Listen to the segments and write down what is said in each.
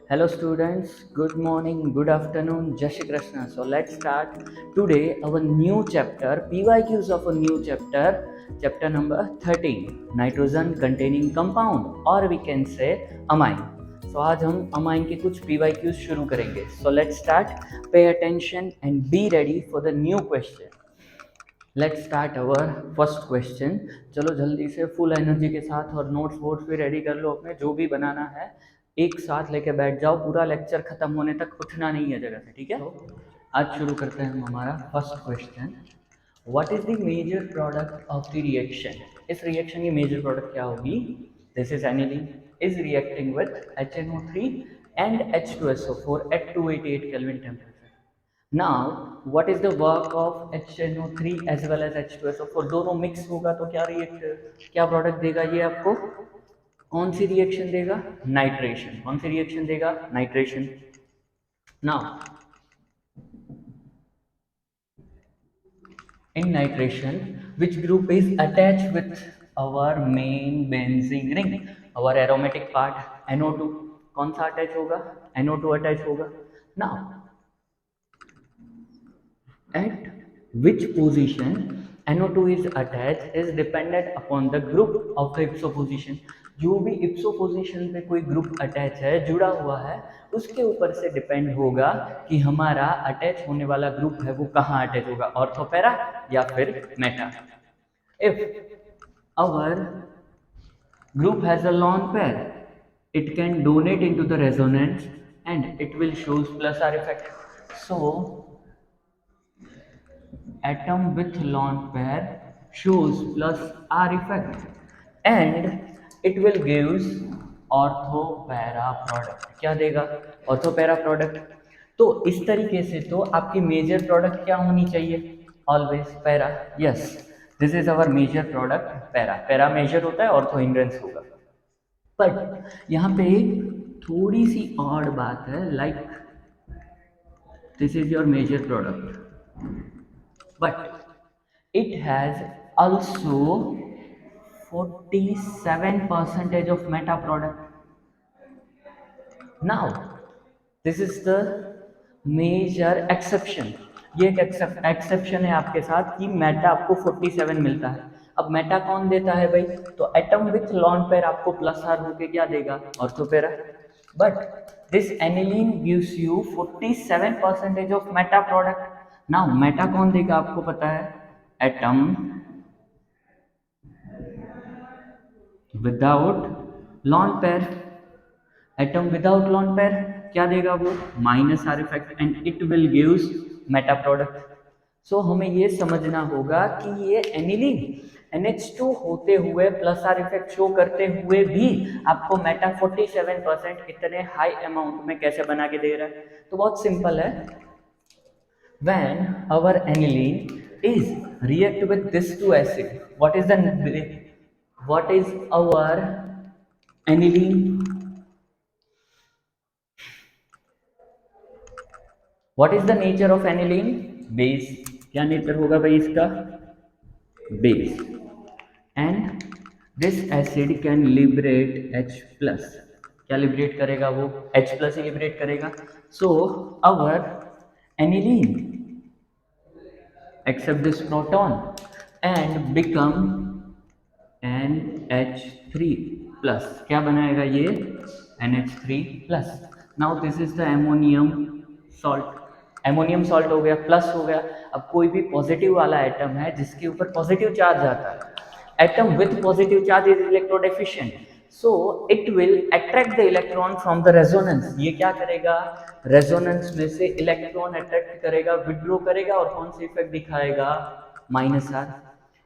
Hello students, good morning, good afternoon, Jai Shri Krishna. So let's start today our new chapter, PYQs of a new chapter number 13, nitrogen containing compound or we can say amine. So आज हम amine के कुछ PYQs शुरू करेंगे. So let's start, pay attention and be ready for the new question. Let's start our first question. चलो जल्दी से full energy के साथ और नोट्स वोट्स भी रेडी कर लो अपने, जो भी बनाना है एक साथ लेके बैठ जाओ. पूरा लेक्चर खत्म होने तक उठना नहीं है जगह से, ठीक है? आज शुरू करते हैं हम हमारा first question. What is the major product of the reaction? इस रिएक्शन की मेजर प्रोडक्ट क्या होगी? This is aniline is reacting with HNO3 and H2SO4 at 288 Kelvin temperature. Now, what is the work of HNO3 as well as H2SO4? दोनों mix होगा तो क्या product देगा ये आपको? कौन सी रिएक्शन देगा? नाइट्रेशन. कौन सी रिएक्शन देगा? Nitration. Now, in nitration, which group is attached with our main benzene ring? Our aromatic part NO2. कौन सा अटैच होगा? NO2 अटैच होगा. Now, at which position NO2 is attached is dependent upon the group of the ipso position. जो भी ipso position पे कोई group attach है, जुड़ा हुआ है, उसके ऊपर से डिपेंड होगा कि हमारा अटैच होने वाला ग्रुप है वो कहाँ अटैच होगा, ऑर्थो पैरा या फिर Meta. If our group has a lone pair, it can donate into the resonance and it will shows plus R effect. So atom with lone pair shows plus R effect and it will gives ortho para product. क्या देगा? Ortho para product. तो इस तरीके से तो आपकी major product क्या होनी चाहिए? Always para. Yes, this is our major product para. Para major होता है, ऑर्थो हिंड्रेंस होगा. बट यहाँ पे थोड़ी सी ऑड बात है, like this is your major product but it has also 47% of meta product. Now this is the major exception. ये एक एक्सेप्शन है आपके साथ कि मेटा आपको 47 मिलता है. अब मेटा कौन देता है भाई? तो एटम विथ लॉन पेयर आपको प्लस आर होके क्या देगा? Ortho para. But this aniline gives you 47% of meta product. Now meta कौन देगा आपको पता है? Atom without lone pair. Atom without lone pair क्या देगा वो? Minus R effect and it will gives meta product. So हमें ये समझना होगा कि ये एनिलीन NH2 होते हुए प्लस आर इफेक्ट शो करते हुए भी आपको मेटा 47% इतने हाई अमाउंट में कैसे बना के दे रहा है? तो बहुत सिंपल है. when our aniline is react with this two acid, what is our aniline? What is the nature of aniline? Base. क्या नेचर होगा भाई इसका? Base. And this acid can liberate H plus. क्या लिबरेट करेगा वो? H plus ही liberate करेगा. सो अवर aniline accept this proton and become NH3 plus. क्या बनाएगा ये? NH3 plus. Now this is the ammonium salt. Ammonium salt हो गया, प्लस हो गया. अब कोई भी पॉजिटिव वाला एटम है जिसके ऊपर पॉजिटिव चार्ज आता है, atom with positive charge is electrodeficient, so it will attract the electron from the resonance. ये क्या करेगा? रेजोनेंस में से इलेक्ट्रॉन अट्रैक्ट करेगा, विड्रॉ करेगा और कौन सा इफेक्ट दिखाएगा? Minus R.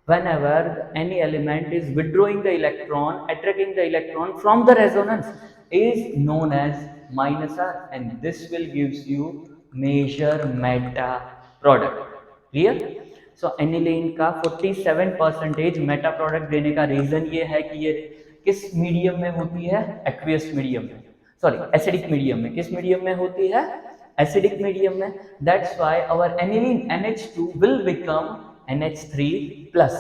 whenever any element is withdrawing the electron, attracting the electron from the resonance is known as minus R, and this will gives you major meta product. Clear? So aniline का 47% Meta product देने का reason ये है कि ये किस medium में होती है? एक्वियस मीडियम में, सॉरी एसिडिक मीडियम में. किस मीडियम में होती है? एसिडिक मीडियम में. That's why our aniline NH2 will become NH3 plus.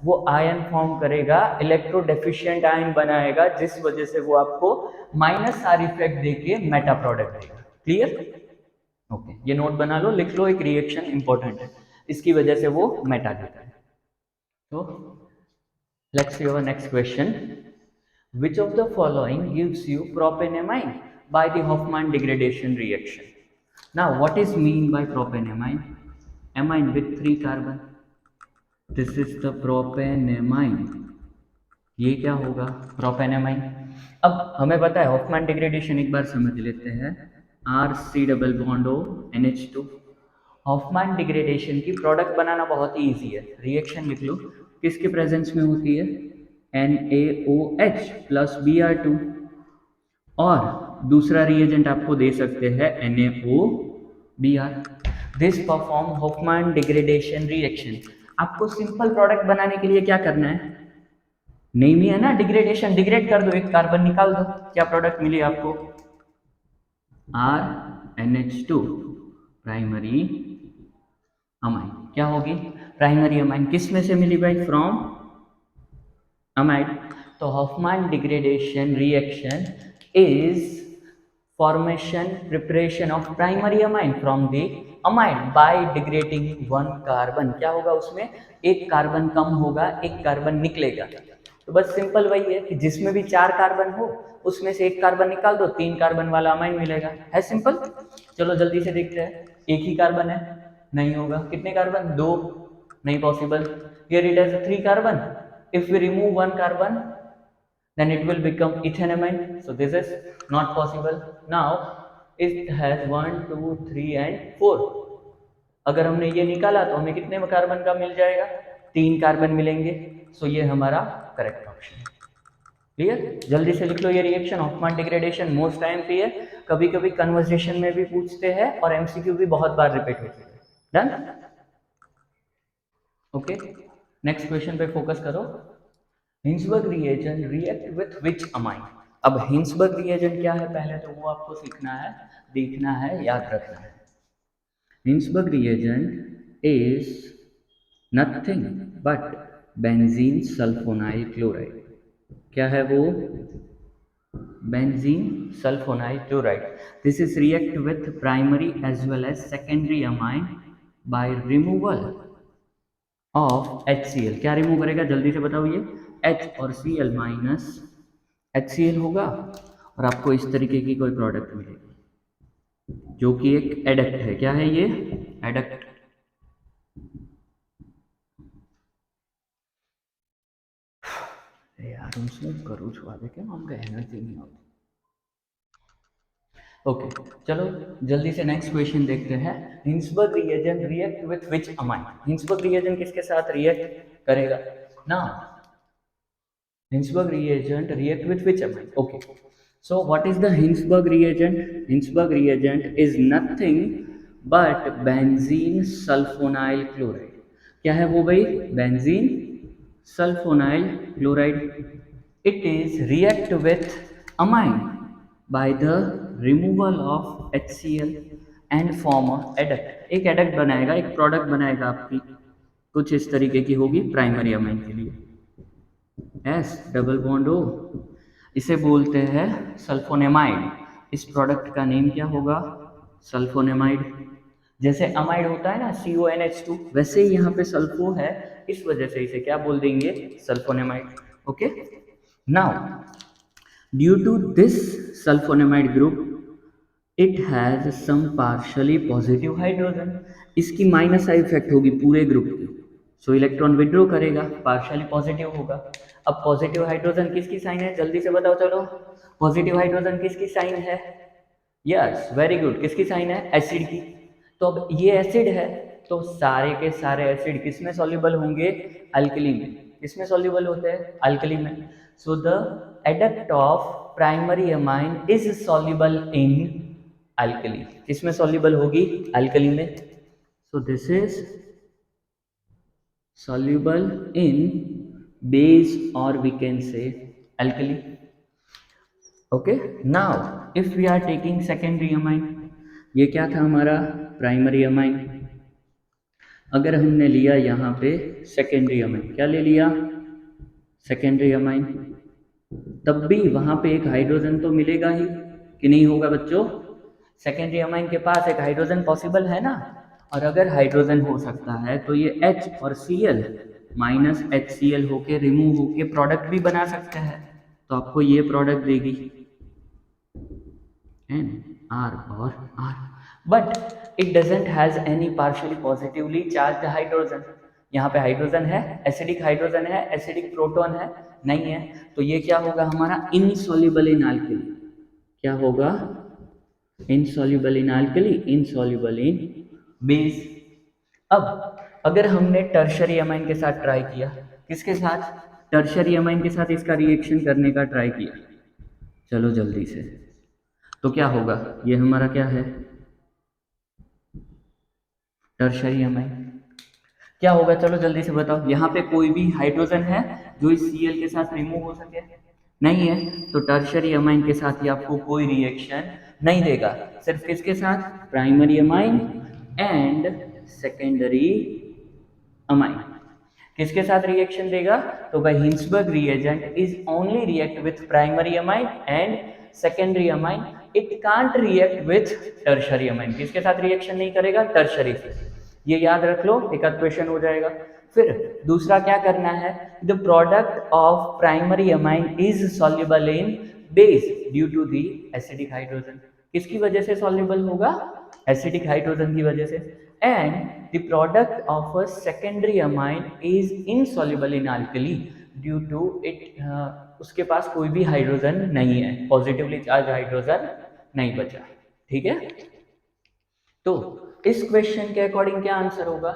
वो आयन फॉर्म करेगा, इलेक्ट्रो डेफिशिएंट आयन बनाएगा, जिस वजह से वो आपको माइनस आर इफेक्ट देके मेटा प्रोडक्ट देगा। क्लियर? ओके, ये नोट बना लो, लिख लो, एक रिएक्शन इंपॉर्टेंट है, इसकी वजह से वो मेटा देता है। तो let's see our next question. Which of the following gives you propanamine by the Hofmann degradation reaction? Now, what is mean by propanamine? Amine with 3 carbon. This is the propanamine. ये क्या होगा? Propanamine. अब हमें पता है Hoffmann degradation, एक बार समझ लेते हैं। RC double bond O NH2। Hofmann degradation की प्रोडक्ट बनाना बहुत ही ईजी है। रिएक्शन लिख लो, किसके प्रेजेंस में होती है? NaOH plus Br2। और दूसरा रिएजेंट आपको दे सकते हैं NaOBr। This perform Hofmann degradation reaction. आपको सिंपल प्रोडक्ट बनाने के लिए क्या करना है? नेम ही है ना डिग्रेडेशन, डिग्रेड कर दो, एक कार्बन निकाल दो, क्या प्रोडक्ट मिली आपको? RNH2 primary amine. क्या होगी? Primary amine. किस में से मिली भाई? From amide. तो Hofmann degradation reaction is formation preparation of primary amine from the amide by degrading one carbon। क्या होगा उसमें? एक कार्बन कम होगा, एक कार्बन निकलेगा। तो बस सिंपल वही है कि जिसमें भी 4 कार्बन हो उसमें से एक कार्बन निकाल दो, 3 कार्बन वाला अमाइन मिलेगा। है सिंपल। चलो जल्दी से देखते हैं। एक ही कार्बन है, नहीं होगा। कितने कार्बन? 2, नहीं possible. Here it has 3 carbon. If we remove 1 carbon then it will become ethanamine, so this is not possible. Now it has 1 2 3 and 4। अगर हमने ये निकाला तो हमें कितने कार्बन का मिल जाएगा? 3 कार्बन मिलेंगे। सो ये हमारा करेक्ट ऑप्शन है। क्लियर? जल्दी से लिख लो ये reaction Hofmann degradation most time पे है, कभी कभी कन्वर्सेशन में भी पूछते हैं और एमसीक्यू भी बहुत बार रिपीट होते हैं। डन? ओके, नेक्स्ट क्वेश्चन पे फोकस करो। Hinsberg reagent react with which amine? अब हिंसबर्ग रिएजेंट क्या है पहले तो वो आपको सीखना है, देखना है, याद रखना है। Hinsberg reagent is nothing but benzene sulphonyl chloride. क्या है वो? Benzene sulphonyl chloride. This is react with primary as well as secondary amine by removal of HCl। क्या रिमूव करेगा? जल्दी से बताओ। ये H और Cl माइनस HCl होगा और आपको इस तरीके की कोई प्रोडक्ट मिलेगी जो कि एक एडक्ट है। क्या है ये? एडक्ट। यार उसमें करूँ छुआ दे, क्या हमको एनर्जी नहीं होती। ओके, चलो जल्दी से नेक्स्ट क्वेश्चन देखते हैं। Hinsberg reagent react with which amine? Hinsberg reagent किसके साथ रिएक्ट करेगा ना? Hinsberg reagent react with which amine? Okay. So what is the Hinsberg reagent? Hinsberg reagent is nothing but benzene sulfonyl chloride। क्या है वो भाई? benzene sulfonyl chloride। It is react with amine by the removal of HCl and form a adduct। एक adduct बनाएगा, एक product बनाएगा आपकी, कुछ इस तरीके की होगी प्राइमरी अमाइन के लिए। S डबल बॉन्ड O, इसे बोलते हैं सल्फोनेमाइड। इस प्रोडक्ट का नेम क्या होगा? सल्फोनेमाइड। जैसे अमाइड होता है ना CONH2, वैसे ही यहाँ पे सल्फो है, इस वजह से इसे क्या बोल देंगे? Sulphonamide. Okay, now due to this sulphonamide group it has some partially positive hydrogen. इसकी माइनस आई इफेक्ट होगी पूरे ग्रुप की, सो इलेक्ट्रॉन विड्रॉ करेगा, पार्शियली पॉजिटिव होगा। अब पॉजिटिव हाइड्रोजन किसकी साइन है? जल्दी से बताओ। चलो, पॉजिटिव हाइड्रोजन किसकी साइन है? Yes, very good. किसकी साइन है? एसिड की। तो अब ये एसिड है तो सारे के सारे एसिड किस में सॉल्युबल होंगे? अल्कली में। किस में सॉल्युबल होते हैं? अल्कली में। So the adduct of primary amine is soluble in alkali. किस में सॉल्युबल होगी? अल्कली में। So this is soluble in base or we can say alkali। okay, now if we are taking secondary amine, ये क्या था हमारा? Primary amine. अगर हमने लिया यहाँ पे सेकेंडरी अमाइन, क्या ले लिया, सेकेंडरी अमाइन, तब भी वहाँ पे एक हाइड्रोजन तो मिलेगा ही कि नहीं होगा बच्चों। सेकेंडरी अमाइन के पास एक हाइड्रोजन पॉसिबल है ना, और अगर हाइड्रोजन हो सकता है तो ये H और Cl माइनस HCl होके रिमूव होके प्रोडक्ट भी बना सकते हैं, तो आपको ये प्रोडक्ट देगी N R और R, but it doesn't has any partially positively charge hydrogen. यहाँ पे हाइड्रोजन है, एसिडिक हाइड्रोजन है, एसिडिक प्रोटॉन है नहीं है, तो ये क्या होगा हमारा इनसॉल्युबल इन अल्कली, क्या होगा insoluble in alkali, insoluble in base. अब अगर हमने टर्शरी अमाइन के साथ ट्राई किया, किसके साथ, टर्शरी अमाइन के साथ इसका रिएक्शन करने का ट्राई किया, चलो जल्दी से, तो क्या होगा, ये हमारा क्या है टर्शरी अमाइन, क्या होगा चलो जल्दी से बताओ। यहाँ पे कोई भी हाइड्रोजन है जो इस Cl के साथ रिमूव हो सके, नहीं है, तो टर्शरी अमाइन के साथ ही आपको कोई रिएक्शन नहीं देगा, सिर्फ किसके साथ, primary amine and secondary amine. किसके साथ रिएक्शन देगा, तो by Hinsberg reagent is only react with primary amine and secondary amine, it can't react with tertiary amine. किसके साथ रिएक्शन नहीं करेगा, टर्शरी से, ये याद रख लो, एक आध क्वेश्चन हो जाएगा। फिर दूसरा क्या करना है, the product of primary amine is soluble in base due to the acidic hydrogen. किसकी वजह से सॉल्युबल होगा, एसिडिक हाइड्रोजन की वजह से, and the product of a secondary amine is insoluble in alkali due to it, उसके पास कोई भी हाइड्रोजन नहीं है, पॉजिटिवली चार्ज हाइड्रोजन नहीं बचा, ठीक है। तो इस क्वेश्चन के अकॉर्डिंग क्या आंसर होगा,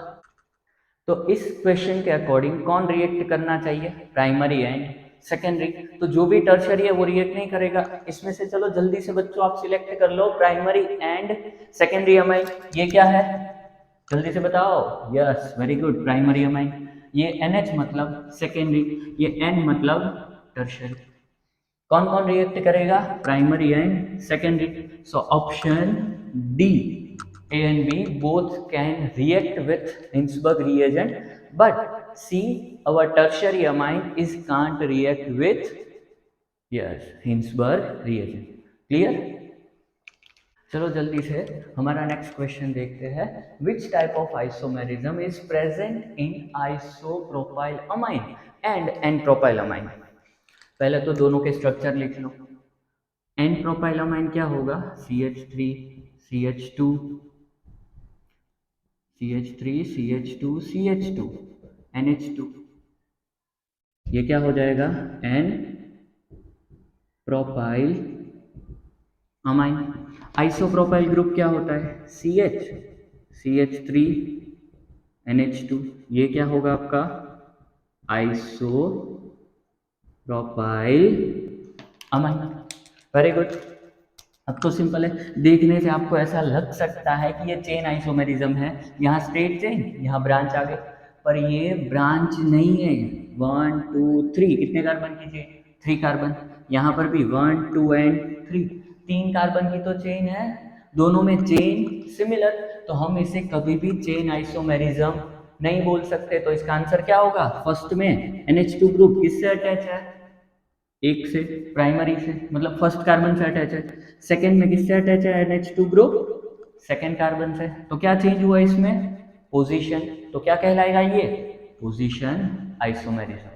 तो इस क्वेश्चन के अकॉर्डिंग कौन रिएक्ट करना चाहिए, प्राइमरी एंड सेकेंडरी, तो जो भी टर्शरी है वो रिएक्ट नहीं करेगा। इसमें से चलो जल्दी से बच्चों आप सिलेक्ट कर लो प्राइमरी एंड सेकेंडरी अमाइन, ये क्या है जल्दी से बताओ, yes very good, primary amine, ये NH मतलब सेकेंडरी, ये N मतलब टर्शरी, कौन कौन रिएक्ट करेगा, primary and secondary, so option D A and B both can react with Hinsberg reagent, but C, our tertiary amine is can't react with, yes, Hinsberg reagent, clear। चलो जल्दी से हमारा next question देखते हैं, which type of isomerism is present in isopropyl amine and N propyl amine. पहले तो दोनों के स्ट्रक्चर लिख लो, एन प्रोपाइल अमाइन क्या होगा, CH3 CH2 CH3 CH2 CH2 NH2, ये क्या हो जाएगा, N propyl amine. Isopropyl group क्या होता है, CH CH3 NH2, ये क्या होगा आपका iso propyl amine, very good. अब तो सिंपल है, देखने से आपको ऐसा लग सकता है कि ये चेन आइसोमेरिज्म है, यहाँ स्ट्रेट चेन यहाँ ब्रांच आ गई, पर ये ब्रांच नहीं है, 1 2 3 कितने कार्बन की चेन, 3 कार्बन, यहाँ पर भी 1 2 एंड 3, 3 कार्बन की तो चेन है, दोनों में चेन सिमिलर, तो हम इसे कभी भी चेन आइसोमेरिज्म नहीं बोल सकते, तो इसका आंसर क्या होगा, फर्स्ट में NH2 ग्रुप किससे अटैच है, एक से, प्राइमरी से, मतलब फर्स्ट कार्बन से अटैच है, सेकेंड में किससे अटैच है, NH2 ग्रुप सेकेंड कार्बन से, तो क्या चेंज हुआ इसमें, पोजीशन, तो क्या कहलाएगा ये, पोजीशन आइसोमेरिज्म,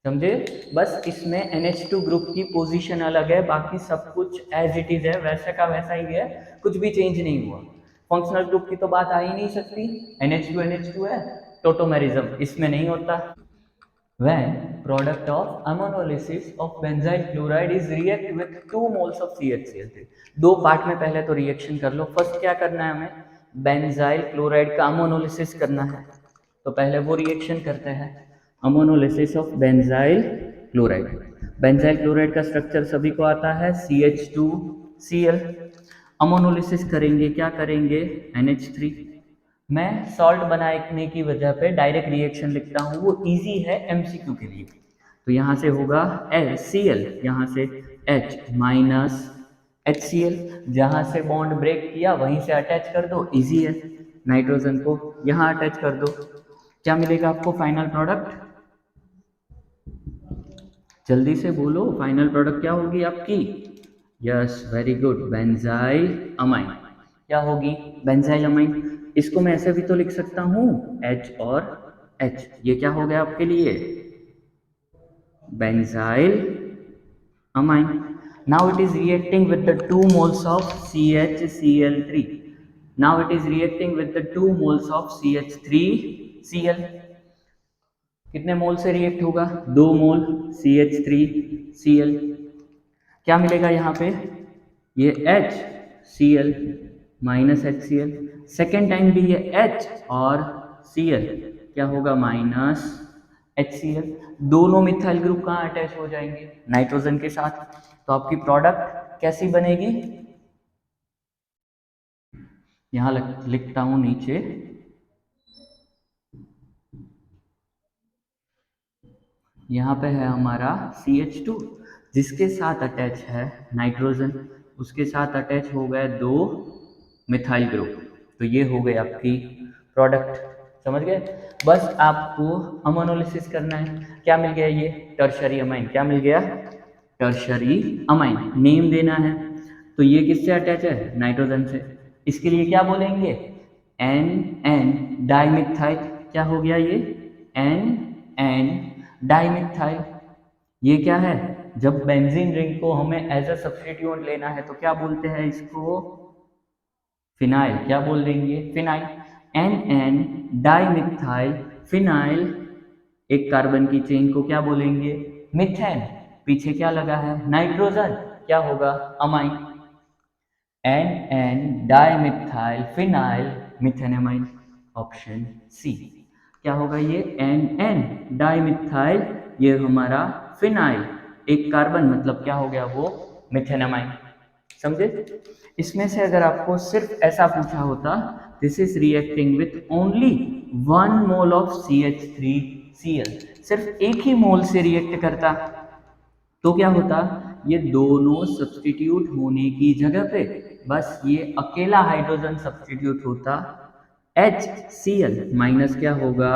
समझे। बस इसमें NH2 ग्रुप की पोजीशन अलग है, बाकी सब कुछ एज इट इज है, वैसा का वैसा ही है, कुछ भी चेंज नहीं हुआ। फंक्शनल ग्रुप की तो बात आ ही नहीं सकती, NH2 है, टोटोमेरिज्म इसमें नहीं होता। When product of ammonolysis of benzyl chloride is react with 2 moles of CHCl3, दो पार्ट में पहले तो रिएक्शन कर लो। फर्स्ट क्या करना है हमें, बेंजाइल क्लोराइड का अमोनोलिसिस करना है, तो पहले वो रिएक्शन करते हैं, ammonolysis of benzyl chloride. Benzyl chloride का स्ट्रक्चर सभी को आता है, CH2Cl, अमोनोलिसिस करेंगे, क्या करेंगे, NH3। मैं सॉल्ट बनाने की वजह पे डायरेक्ट रिएक्शन लिखता हूँ, वो इजी है MCQ के लिए, तो यहाँ से होगा Cl, यहाँ से H माइनस HCl, जहाँ से बॉन्ड ब्रेक किया वहीं से अटैच कर दो, इजी है, नाइट्रोजन को यहाँ अटैच कर दो, क्या मिलेगा आपको फाइनल प्रोडक्ट? जल्दी से बोलो, फाइनल प्रोडक्ट क्या होगी आपकी? Yes, very good, benzyl amine. क्या होगी? Benzyl amine. इसको मैं ऐसे भी तो लिख सकता हूँ, H और H। ये क्या हो गया आपके लिए? Benzyl amine. Now it is reacting with the 2 moles of CHCl3. Now it is reacting with the 2 moles of CH3Cl. कितने मोल से रिएक्ट होगा? 2 मोल CH3Cl। क्या मिलेगा यहाँ पे? ये HCl minus HCl। Second time भी ये H और Cl क्या होगा? Minus HCl। दोनों मिथाइल ग्रुप कहाँ अटैच हो जाएंगे? नाइट्रोजन के साथ। तो आपकी प्रोडक्ट कैसी बनेगी? यहाँ लिखता हूं नीचे, यहाँ पे है हमारा CH2 जिसके साथ अटैच है नाइट्रोजन, उसके साथ अटैच हो गए 2 मिथाइल ग्रुप। तो ये हो गई आपकी प्रोडक्ट। समझ गए? बस आपको अमोनोलिसिस करना है। क्या मिल गया? ये टर्शरी अमाइन। क्या मिल गया? Tertiary amine. नेम देना है। तो ये किससे अटैच है? नाइट्रोजन से। इसके लिए क्या बोलेंगे? N N dimethyl. क्या हो गया ये? N N dimethyl. ये क्या है? जब बेंजीन रिंग को हमें एज अ सब्स्टिट्यूट लेना है तो क्या बोलते हैं इसको? फिनाइल। क्या बोल देंगे? Phenyl. N N dimethyl phenyl. एक कार्बन की चेन को क्या बोलेंगे? मिथेन। पीछे क्या लगा है? नाइट्रोजन। क्या होगा? Amine. N N dimethyl phenyl methanamine. Option C. क्या होगा ये? एन एन डाइमिथाइल, ये हमारा फिनाइल, एक कार्बन मतलब क्या हो गया वो? मिथेनमाइन। समझे? इसमें से अगर आपको सिर्फ ऐसा पूछा होता, this is reacting with only 1 mole of CH3Cl, सिर्फ एक ही मोल से रिएक्ट करता, तो क्या होता? ये दोनों सब्स्टिट्यूट होने की जगह पे बस ये अकेला हाइड्रोजन सब्स्टिट्यूट होता, HCl माइनस क्या होगा?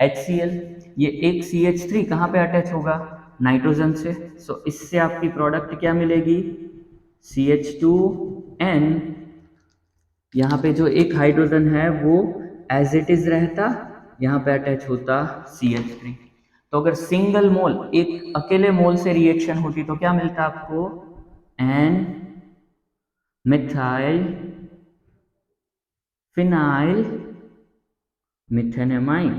HCl। ये एक CH3 कहाँ पे अटैच होगा? नाइट्रोजन से। सो इससे आपकी प्रोडक्ट क्या मिलेगी? CH2N। यहाँ पे जो एक हाइड्रोजन है वो एज इट इज रहता, यहाँ पे अटैच होता CH3। तो अगर सिंगल मोल, एक अकेले मोल से रिएक्शन होती तो क्या मिलता आपको? N methyl phenyl methanamine.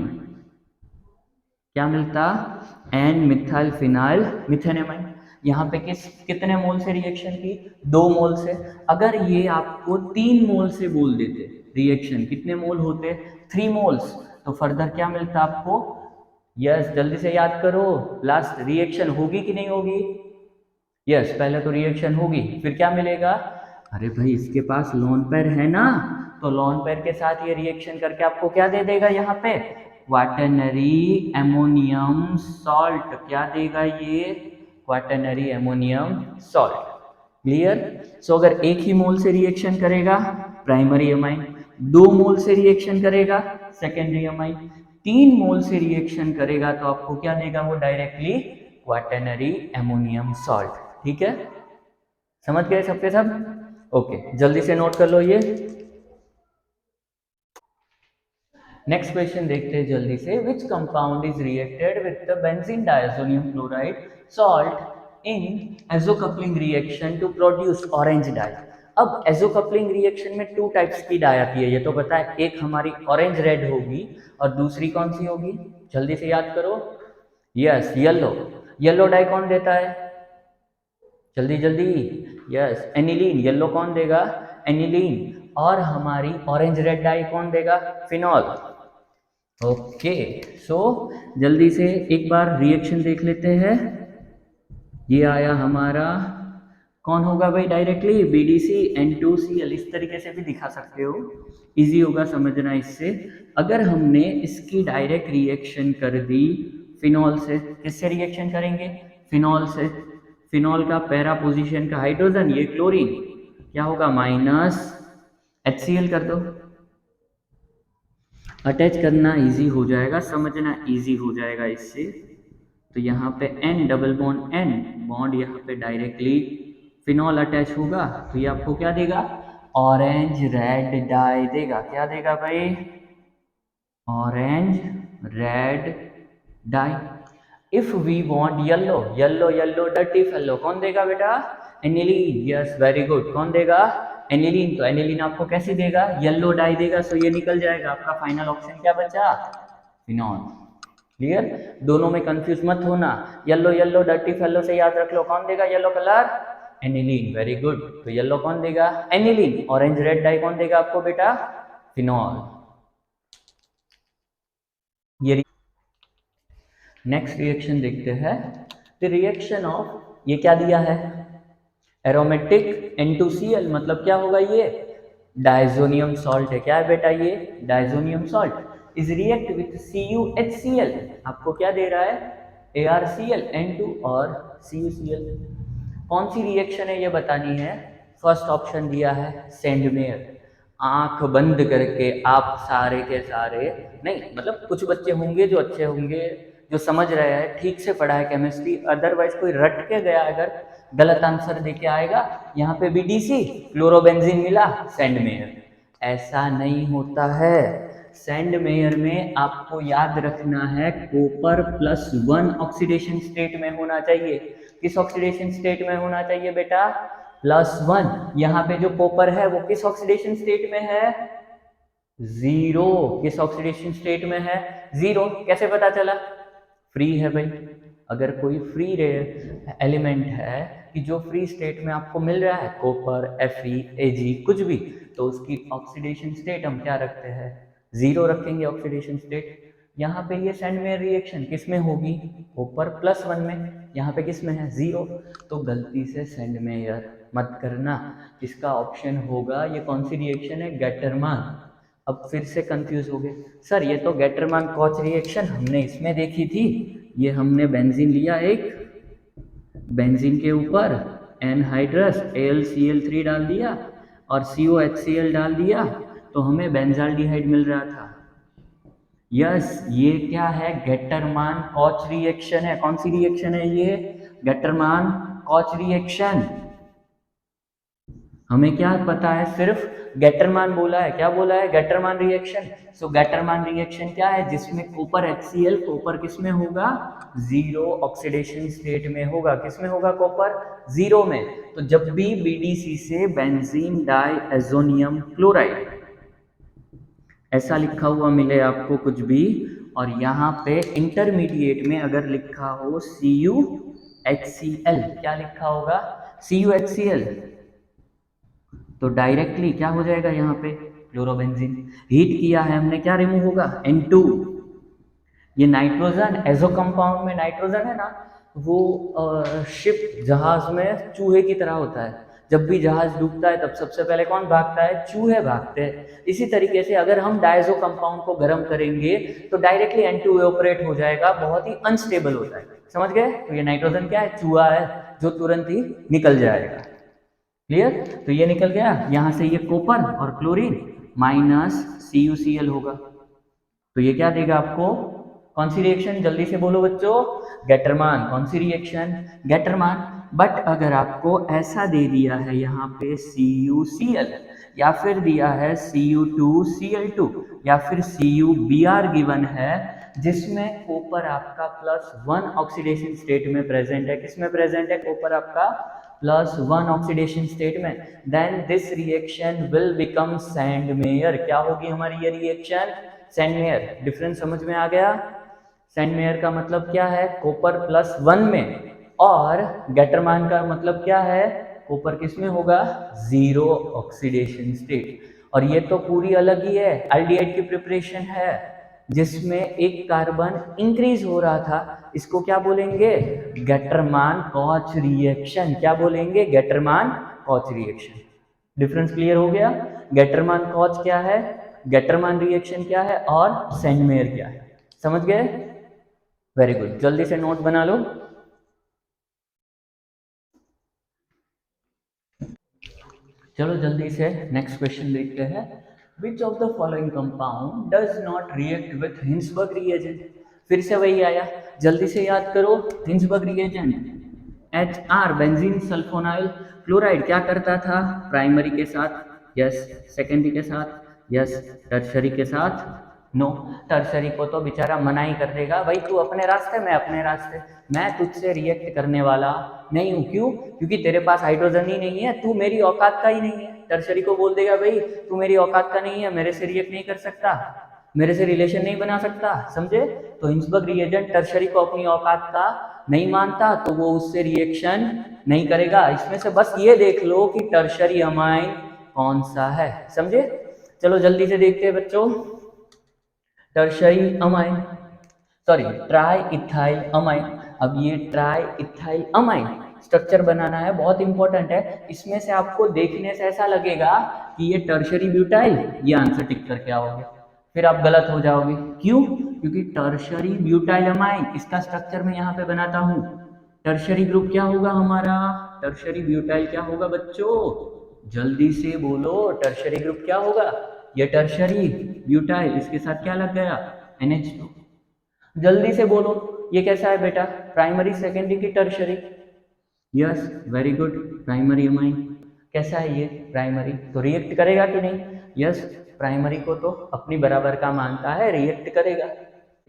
क्या मिलता? N methyl phenyl methanamine. यहाँ पे कितने मोल से रिएक्शन की? 2 मोल से। अगर ये आपको 3 मोल से बोल देते रिएक्शन, कितने मोल होते? 3 मोल्स। तो फर्दर क्या मिलता आपको? यस, जल्दी से याद करो, लास्ट रिएक्शन होगी कि नहीं होगी? यस, पहले तो रिएक्शन होगी, फिर क्या मिलेगा? अरे भाई इसके पास लोन पेयर है ना, तो लोन पेयर के साथ ये रिएक्शन करके आपको क्या दे देगा? यहाँ पे क्वाटरनरी एमोनियम सॉल्ट। क्या देगा ये? Quaternary ammonium salt. क्लियर? सो अगर एक ही मोल से रिएक्शन करेगा प्राइमरी अमाइन, 2 मोल से रिएक्शन करेगा सेकेंडरी अमाइन, 3 मोल से रिएक्शन करेगा तो आपको क्या देगा वो? Directly quaternary ammonium salt. ठीक है? समझ गए सबके सब? ओके, जल्दी से नोट कर लो ये। नेक्स्ट क्वेश्चन देखते हैं जल्दी से। Which compound is reacted with the benzene diazonium chloride salt in azo coupling reaction to produce orange dye? अब एजोकपलिंग रिएक्शन में 2 टाइप्स की डाई आती है, ये तो पता है। एक हमारी ऑरेंज रेड होगी और दूसरी कौन सी होगी? जल्दी से याद करो। Yes, yellow. येलो डाई कौन देता है? जल्दी जल्दी। Yes, aniline. येलो कौन देगा? एनिलीन। और हमारी ऑरेंज रेड डाई कौन देगा? फिनॉल। ओके, सो जल्दी से एक बार रिएक्शन देख लेते हैं। ये आया हमारा, कौन होगा भाई? Directly BDC N2Cl। इस तरीके से भी दिखा सकते हो, इजी होगा समझना इससे। अगर हमने इसकी डायरेक्ट रिएक्शन कर दी फिनॉल से, किससे रिएक्शन करेंगे? फिनॉल से। फिनॉल का पैरा पोजीशन का हाइड्रोजन, ये क्लोरीन, क्या होगा? माइनस HCl कर दो। अटैच करना इजी हो जाएगा, समझना इजी हो जाएगा इससे। तो यहाँ पे N double bond N bond यहाँ पे डायरेक्टली फिनॉल अटैच होगा, तो ये आपको क्या देगा, ऑरेंज रेड डाई देगा। क्या देगा भाई, orange red dye. If we want yellow, yellow yellow dirty fellow, कौन देगा बेटा, एनिलीन। यस वेरी गुड, कौन देगा, एनिलीन। तो एनिलीन आपको कैसे देगा, येलो डाई देगा, सो ये निकल जाएगा। आपका फाइनल ऑप्शन क्या बचा, फिनॉल। क्लियर, दोनों में कंफ्यूज मत होना, येलो येलो डर्टी फेलो से याद रख लो, कौन देगा yellow colour, aniline. Very good, तो येलो कौन देगा, एनिलीन। ऑरेंज रेड डाई कौन देगा आपको बेटा, फिनॉल। ये नेक्स्ट रिएक्शन देखते हैं, द रिएक्शन ऑफ, ये क्या दिया है, एरोमेटिक N2Cl, मतलब क्या होगा ये, डायजोनियम सॉल्ट है। क्या है बेटा ये, diazonium salt. Is react with CuHCl, आपको क्या दे रहा है, ArCl N2 और CuCl। कौन सी रिएक्शन है ये बतानी है। फर्स्ट ऑप्शन दिया है सेंडमेयर। आंख बंद करके आप सारे के सारे, नहीं मतलब कुछ बच्चे होंगे जो अच्छे होंगे, जो समझ रहे हैं, ठीक से पढ़ा है केमिस्ट्री, अदरवाइज कोई रट के गया अगर गलत आंसर देके आएगा, यहाँ पे BDC क्लोरोबेंजीन मिला सेंडमेयर। ऐसा नहीं होता है। सेंडमेयर में आपको याद रखना है कॉपर +1 ऑक्सीडेशन स्टेट में होना चाहिए। किस ऑक्सीडेशन स्टेट में होना चाहिए बेटा, +1। यहाँ पे जो कॉपर है वो किस ऑक्सीडेशन स्टेट में है, 0। किस ऑक्सीडेशन स्टेट में है, 0। कैसे पता चला, फ्री है भाई। अगर कोई फ्री एलिमेंट है कि जो फ्री स्टेट में आपको मिल रहा है, कॉपर Fe Ag कुछ भी, तो उसकी ऑक्सीडेशन स्टेट हम क्या रखते हैं, 0 रखेंगे ऑक्सीडेशन स्टेट। यहाँ पे ये सेंडमेयर रिएक्शन किस में होगी, कॉपर +1 में, यहाँ पे किस में है, 0। तो गलती से सेंडमेयर मत करना। इसका ऑप्शन होगा, ये कौन सी रिएक्शन है, गेटरमान। अब फिर से कंफ्यूज हो गए, सर ये तो गेटरमान कॉच रिएक्शन हमने इसमें देखी थी। ये हमने बेंजीन लिया एक, बेंजीन के ऊपर एनहाइड्रस AlCl3 डाल दिया और COHCl डाल दिया, तो हमें बेंजाल्डिहाइड मिल रहा था। यस, ये क्या है, गेटरमान कॉच रिएक्शन है। कौन सी रिएक्शन है ये, गेटरमान कॉच रिएक्शन। हमें क्या पता है, सिर्फ गेटरमान बोला है। क्या बोला है, गेटरमान रिएक्शन। सो गेटरमान रिएक्शन क्या है, जिसमें कॉपर HCl, कॉपर किस में होगा, 0 ऑक्सीडेशन स्टेट में होगा। किस में होगा, कॉपर 0 में। तो जब भी BDC से बेंजीन डाइएजोनियम क्लोराइड ऐसा लिखा हुआ मिले आपको कुछ भी, और यहाँ पे इंटरमीडिएट में अगर लिखा हो CuHCl, क्या लिखा होगा, CuHCl, तो डायरेक्टली क्या हो जाएगा, यहाँ पे क्लोरोबेंजीन। हीट किया है हमने, क्या रिमूव होगा, N2। ये नाइट्रोजन, एजो कंपाउंड में नाइट्रोजन है ना, वो शिप जहाज में चूहे की तरह होता है। जब भी जहाज डूबता है तब सबसे पहले कौन भागता है, चूहे भागते हैं। इसी तरीके से अगर हम डायजो कंपाउंड को गर्म करेंगे तो डायरेक्टली N2 इवेपोरेट हो जाएगा, बहुत ही अनस्टेबल होता है। समझ गए, तो ये नाइट्रोजन क्या है, चूहा है जो तुरंत ही निकल जाएगा। क्लियर, तो ये निकल गया। यहाँ से ये कॉपर और क्लोरीन -CuCl होगा, तो ये क्या देगा आपको, कौन सी रिएक्शन, जल्दी से बोलो बच्चों, गेटरमान। कौन सी रिएक्शन, गेटरमान। बट अगर आपको ऐसा दे दिया है यहाँ पे CuCl, या फिर दिया है Cu2Cl2, या फिर CuBr गिवन है, जिसमें कॉपर आपका +1 ऑक्सीडेशन स्टेट में प्रेजेंट है। किस में प्रेजेंट है, कॉपर आपका +1 ऑक्सीडेशन स्टेट में, then this reaction will become Sandmeyer. क्या होगी हमारी ये रिएक्शन, सैंडमेयर। डिफरेंस समझ में आ गया। सैंडमेयर का मतलब क्या है, कॉपर +1 में, और गेटरमान का मतलब क्या है, कॉपर किस में होगा, 0 ऑक्सीडेशन स्टेट। और ये तो पूरी अलग ही है, एल्डिहाइड की प्रिपरेशन है, जिसमें एक कार्बन इंक्रीज हो रहा था। इसको क्या बोलेंगे, गेटरमान कॉच रिएक्शन। क्या बोलेंगे, गेटरमान कॉच रिएक्शन। डिफरेंस क्लियर हो गया। गेटरमान कॉच क्या है, गेटरमान रिएक्शन क्या है, और सैंडमेयर क्या है, समझ गए। वेरी गुड, जल्दी से नोट बना लो। चलो जल्दी से नेक्स्ट क्वेश्चन देखते हैं। Which of the following compound does not react with Hinsberg reagent. फिर से वही आया, जल्दी से याद करो। Hinsberg reagent HR benzene sulphonyl chloride क्या करता था प्राइमरी के साथ, यस, सेकेंडरी के साथ, यस, टर्शरी के साथ, नो। टर्शरी को तो बेचारा मना ही कर देगा, भाई तू अपने रास्ते, मैं अपने रास्ते, मैं तुझसे रिएक्ट करने वाला नहीं हूँ। क्यों? क्योंकि तेरे पास हाइड्रोजन ही नहीं है, तू मेरी औकात का ही नहीं है। टर्शरी को बोल देगा भाई तू मेरी औकात का नहीं है, मेरे से रिएक्ट नहीं कर सकता, मेरे से रिलेशन नहीं बना सकता, समझे? तो हिंसबर्ग रिएजेंट टर्शरी को अपनी औकात का नहीं मानता, तो वो उससे रिएक्शन नहीं करेगा। इसमें से बस ये देख लो कि टर्शरी अमाइन कौन सा है, समझे? चलो जल्दी से देखते हैं बच्चों। Tertiary amine, sorry, try ethyl amine. अब ये ट्राई इथाइल अमाइन स्ट्रक्चर बनाना है, बहुत इंपॉर्टेंट है। इसमें से आपको देखने से ऐसा लगेगा कि ये टर्शरी ब्यूटाइल, ये आंसर टिक करके आओगे, फिर आप गलत हो जाओगे। क्यों? क्योंकि टर्शरी ब्यूटाइल अमाइन इसका स्ट्रक्चर मैं यहाँ पे बनाता हूँ। टर्शरी ग्रुप क्या होगा हमारा? टर्शरी ब्यूटाइल क्या होगा बच्चों? जल्दी से बोलो, टर्शरी ग्रुप क्या होगा? ये टर्शरी ब्यूटाइल, इसके साथ क्या लग गया? NH2। जल्दी से बोलो, ये कैसा है बेटा? प्राइमरी, सेकेंडरी की tertiary? Yes, very good, primary amine. कैसा है ये? प्राइमरी। तो रिएक्ट करेगा कि नहीं? यस, प्राइमरी को तो अपनी बराबर का मानता है, रिएक्ट करेगा।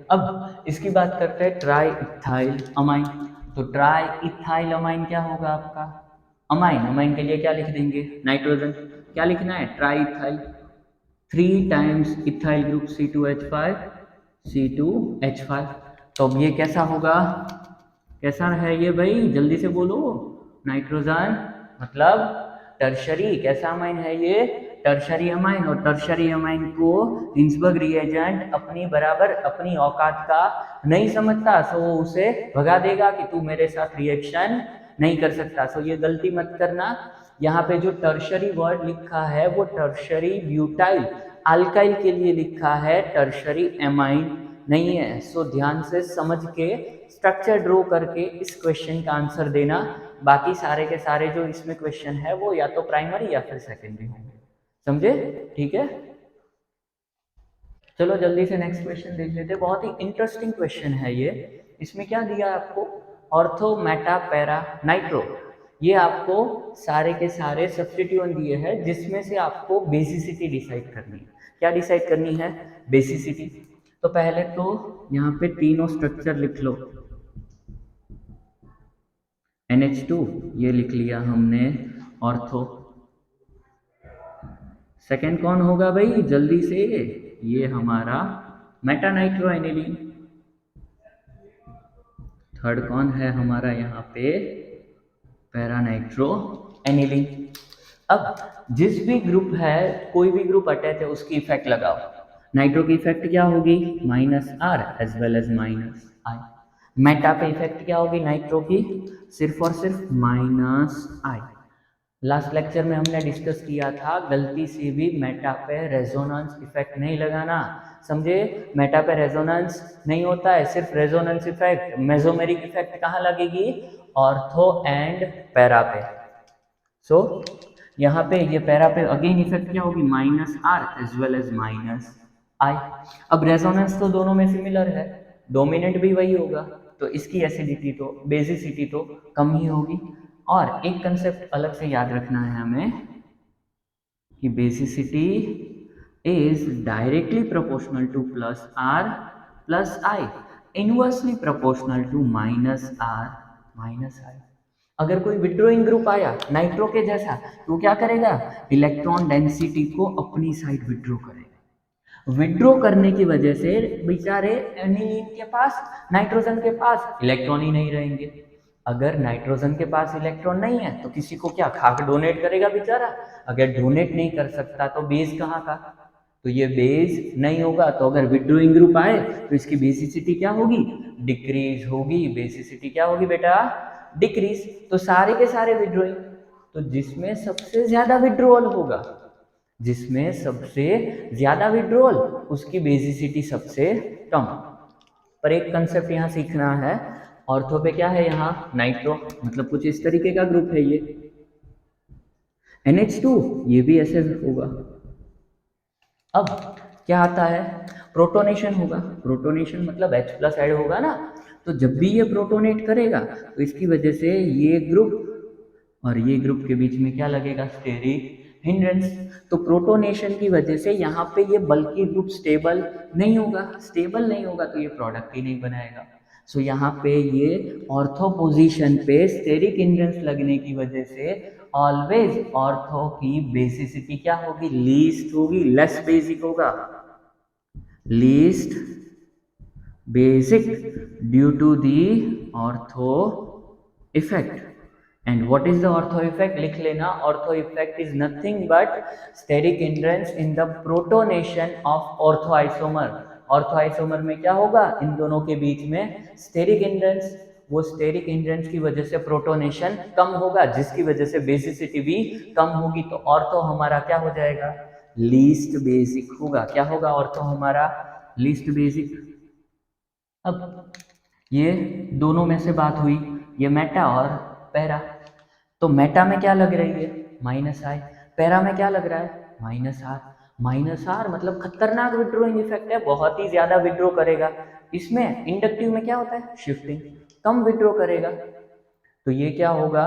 अब इसकी बात करते हैं ट्राई इथाइल अमाइन। तो ट्राई इथाइल अमाइन क्या होगा आपका? अमाइन, अमाइन के लिए क्या लिख देंगे? नाइट्रोजन। क्या लिखना है? Try ethyl, 3 times ethyl group C2H5, C2H5। तो अब ये कैसा होगा? कैसा है ये भाई? जल्दी से बोलो। नाइट्रोजन, मतलब टर्शरी। कैसा अमाइन है ये? Tertiary amine. और टर्शरी अमाइन को हिंसबर्ग रिएजेंट अपनी बराबर, अपनी औकात का नहीं समझता, सो वो उसे भगा देगा कि तू मेरे साथ रिएक्शन नहीं कर सकता। सो ये गलती मत करना। यहाँ पे जो टर्शरी वर्ड लिखा है वो टर्शरी ब्यूटाइल अल्काइल के लिए लिखा है, टर्शरी एमाइन नहीं है। सो ध्यान से समझ के स्ट्रक्चर ड्रॉ करके इस क्वेश्चन का आंसर देना। बाकी सारे के सारे जो इसमें क्वेश्चन है वो या तो प्राइमरी या फिर सेकेंडरी होंगे, समझे? ठीक है, चलो जल्दी से नेक्स्ट क्वेश्चन देख लेते हैं। बहुत ही इंटरेस्टिंग क्वेश्चन है ये। इसमें क्या दिया है आपको? Ortho Meta para nitro. ये आपको सारे के सारे सब्स्टिट्यूएंट दिए हैं, जिसमें से आपको बेसिसिटी डिसाइड करनी है। क्या डिसाइड करनी है? बेसिसिटी। तो पहले तो यहाँ पे तीनों स्ट्रक्चर लिख लो। NH2 ये लिख लिया हमने, ऑर्थो। सेकंड कौन होगा भाई? जल्दी से, ये हमारा मेटा नाइट्रो एनिलीन। थर्ड कौन है हमारा यहाँ पे? Para nitro aniline. अब जिस भी ग्रुप है, कोई भी ग्रुप अटैच है, उसकी इफेक्ट लगाओ। नाइट्रो की इफेक्ट क्या होगी? -R as well as -I। Meta पे इफेक्ट क्या होगी नाइट्रो की? सिर्फ और सिर्फ -I। लास्ट लेक्चर में हमने डिस्कस किया था, गलती से भी मेटा पे रेजोनेंस इफेक्ट नहीं लगाना, समझे? मेटा पे रेजोनेंस नहीं होता है, सिर्फ रेजोनेंस इफेक्ट, मेसोमेरिक इफेक्ट कहाँ लगेगी? ऑर्थो एंड पैरा पे। सो यहाँ पे ये पैरा पे अगेन इफेक्ट क्या होगी? -R as well as -I। अब रेजोनेंस तो दोनों में सिमिलर है, डोमिनेंट भी वही होगा, तो इसकी एसिडिटी तो, बेसिसिटी तो कम ही होगी। और एक कंसेप्ट अलग से याद रखना है हमें कि basicity is directly proportional to +R +I, inversely proportional to -R -I। अगर कोई विड्रोइंग ग्रुप आया नाइट्रो के जैसा, तो क्या करेगा? इलेक्ट्रॉन डेंसिटी को अपनी साइड विड्रो करेगा। विड्रो करने की वजह से बेचारे एनिलीन के पास, नाइट्रोजन के पास इलेक्ट्रॉन ही नहीं रहेंगे। अगर नाइट्रोजन के पास इलेक्ट्रॉन नहीं है तो किसी को क्या खाक डोनेट करेगा बेचारा? अगर डोनेट नहीं कर सकता तो बेस कहाँ का? तो ये बेस नहीं होगा। तो अगर विड्रोइंग ग्रुप आए तो इसकी बेसिसिटी क्या होगी? डिक्रीज होगी। बेसिसिटी क्या होगी बेटा? डिक्रीज। तो सारे के सारे विड्रोइंग, तो जिसमें सबसे ज्यादा विड्रोअल होगा, जिसमें सबसे ज्यादा विड्रोअल, उसकी बेसिसिटी सबसे कम। पर एक कंसेप्ट यहाँ सीखना है, ऑर्थो पे क्या है यहाँ? नाइट्रो, मतलब कुछ इस तरीके का ग्रुप है ये। NH2 ये भी ऐसे होगा। अब क्या आता है, प्रोटोनेशन होगा। प्रोटोनेशन मतलब H प्लस ऐड होगा ना, तो जब भी ये प्रोटोनेट करेगा तो इसकी वजह से ये ग्रुप और ये ग्रुप के बीच में क्या लगेगा, स्टेरिक हिंड्रेंस। तो प्रोटोनेशन की वजह से यहाँ पे ये बल्कि ग्रुप स्टेबल नहीं होगा, स्टेबल नहीं होगा तो ये प्रोडक्ट ही नहीं बनाएगा। सो यहाँ पे ये ऑर्थो पोजीशन पे स्टेरिक हिंड्रेंस लगने की वजह से ऑलवेज ऑर्थो की बेसिसिटी क्या होगी, लीस्ट होगी, लेस बेसिक होगा, least basic due to the ortho effect. And what is the ortho effect, लिख लेना, ortho effect is nothing but steric hindrance in the protonation of orthoisomer. orthoisomer में क्या होगा, इन दोनों के बीच में स्टेरिक हिंड्रेंस, वो स्टेरिक हिंड्रेंस की वजह से प्रोटोनेशन कम होगा, जिसकी वजह से बेसिसिटी भी कम होगी, तो ऑर्थो हमारा क्या हो जाएगा, लीस्ट बेसिक होगा। क्या होगा ऑर्थो हमारा, लीस्ट बेसिक। अब ये दोनों में से बात हुई, ये मेटा और पैरा। तो मेटा में क्या लग रही है, माइनस आई, पैरा में क्या लग रहा है, माइनस आर। माइनस आर मतलब खतरनाक विड्रोइंग इफेक्ट है, बहुत ही ज्यादा विड्रो करेगा। इसमें इंडक्टिव में क्या होता है, शिफ्टिंग, कम विड्रो करेगा। तो ये क्या होगा,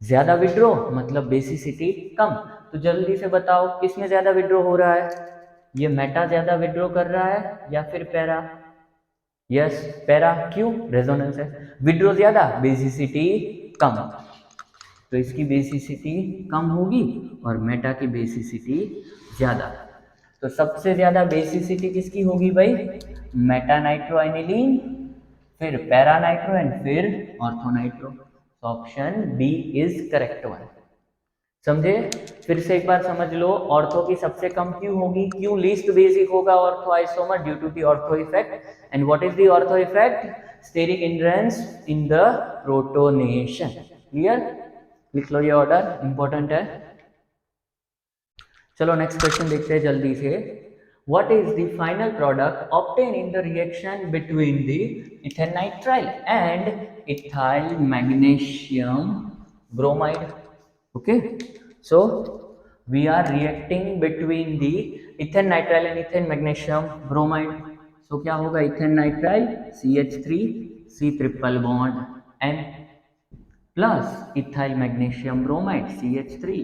ज्यादा विड्रो मतलब बेसिसिटी कम। तो जल्दी से बताओ किस में ज्यादा विड्रो हो रहा है, ये मेटा ज्यादा विड्रो कर रहा है या फिर पैरा, यस पैरा, क्यों, रेजोनेंस है, विड्रो ज्यादा बेसिसिटी कम, तो इसकी बेसिसिटी कम होगी और मेटा की बेसिसिटी ज्यादा। तो सबसे ज्यादा बेसिसिटी किसकी होगी भाई, मेटा नाइट्रो एनिलीन, फिर पैरा नाइट्रो एंड फिर ortho nitro. Option B is correct one. समझे, फिर से एक बार समझ लो, ऑर्थो की सबसे कम क्यों होगी, क्यों लीस्ट बेसिक होगा ortho isomer, due to the ortho effect. And what is the ortho effect, steric hindrance in the protonation. Clear, लिख लो, ये ऑर्डर इंपॉर्टेंट है। चलो नेक्स्ट क्वेश्चन देखते हैं जल्दी से। What is the final product obtained in the reaction between the ethane nitrile and ethyl magnesium bromide? Okay, so we are reacting between the ethane nitrile and ethane magnesium bromide. So क्या होगा, ethane nitrile CH3 C triple bond N plus ethyl magnesium bromide CH3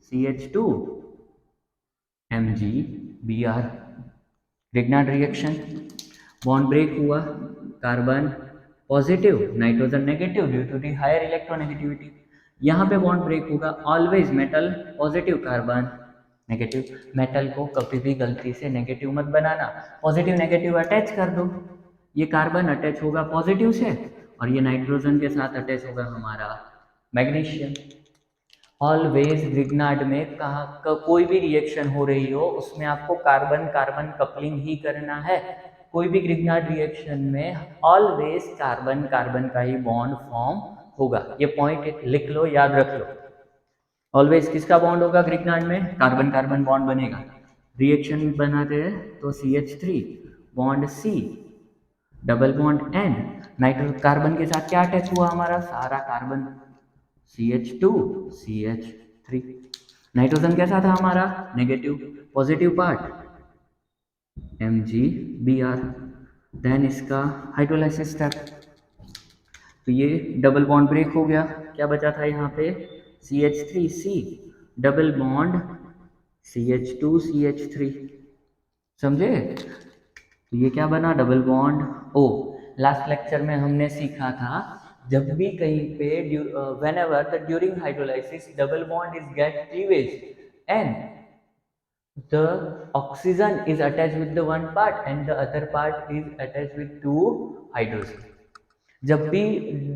CH2 MgBr। Grignard reaction, bond break हुआ, carbon positive nitrogen negative due to the higher electronegativity. यहाँ पे bond break होगा, always metal positive carbon negative. Metal को कभी भी गलती से negative मत बनाना, पॉजिटिव नेगेटिव अटैच कर दो, ये कार्बन अटैच होगा पॉजिटिव से और ये नाइट्रोजन के साथ अटैच होगा हमारा मैग्नीशियम। ऑलवेज ग्रिग्नार्ड में कहाँ कोई भी रिएक्शन हो रही हो उसमें आपको कार्बन कार्बन कपलिंग ही करना है। कोई भी ग्रिग्नार्ड रिएक्शन में ऑलवेज कार्बन कार्बन का ही बॉन्ड फॉर्म होगा, ये पॉइंट लिख लो, याद रख लो। ऑलवेज किसका बॉन्ड होगा ग्रिग्नार्ड में, कार्बन कार्बन बॉन्ड बनेगा। रिएक्शन बनाते हैं तो CH3 bond C double bond N, nitro carbon के साथ क्या अटैच हुआ हमारा, सारा कार्बन CH2 CH3। नाइट्रोजन कैसा था हमारा, negative, positive part MgBr। Then इसका हाइड्रोलाइसिस स्टेप, तो ये डबल बॉन्ड ब्रेक हो गया, क्या बचा था यहाँ पे CH3C double bond CH2 CH3। समझे, तो ये क्या बना, double bond O। Last lecture में हमने सीखा था जब भी कहीं पे whenever the during hydrolysis double bond is get cleavage and the oxygen is attached with the one part and the other part is attached with two hydrogen। जब भी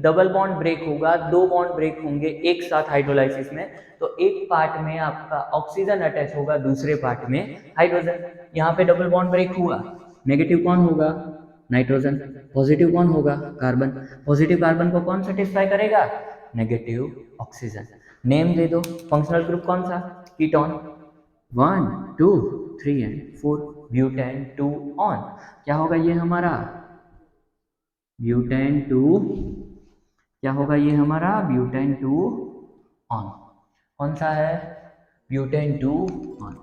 डबल बॉन्ड ब्रेक होगा, दो बॉन्ड ब्रेक होंगे एक साथ hydrolysis में, तो एक पार्ट में आपका ऑक्सीजन अटैच होगा, दूसरे पार्ट में हाइड्रोजन। यहाँ पे डबल बॉन्ड ब्रेक हुआ, नेगेटिव कौन होगा, नाइट्रोजन, पॉजिटिव कौन होगा, कार्बन। पॉजिटिव कार्बन को कौन सेटिस्फाई करेगा, नेगेटिव ऑक्सीजन। नेम दे दो, फंक्शनल ग्रुप कौन सा, कीटोन, 1 2 3 एंड 4, ब्यूटेन 2 ऑन। क्या होगा ये हमारा, ब्यूटेन 2, क्या होगा ये हमारा, ब्यूटेन 2 ऑन। कौन सा है, ब्यूटेन 2 ऑन।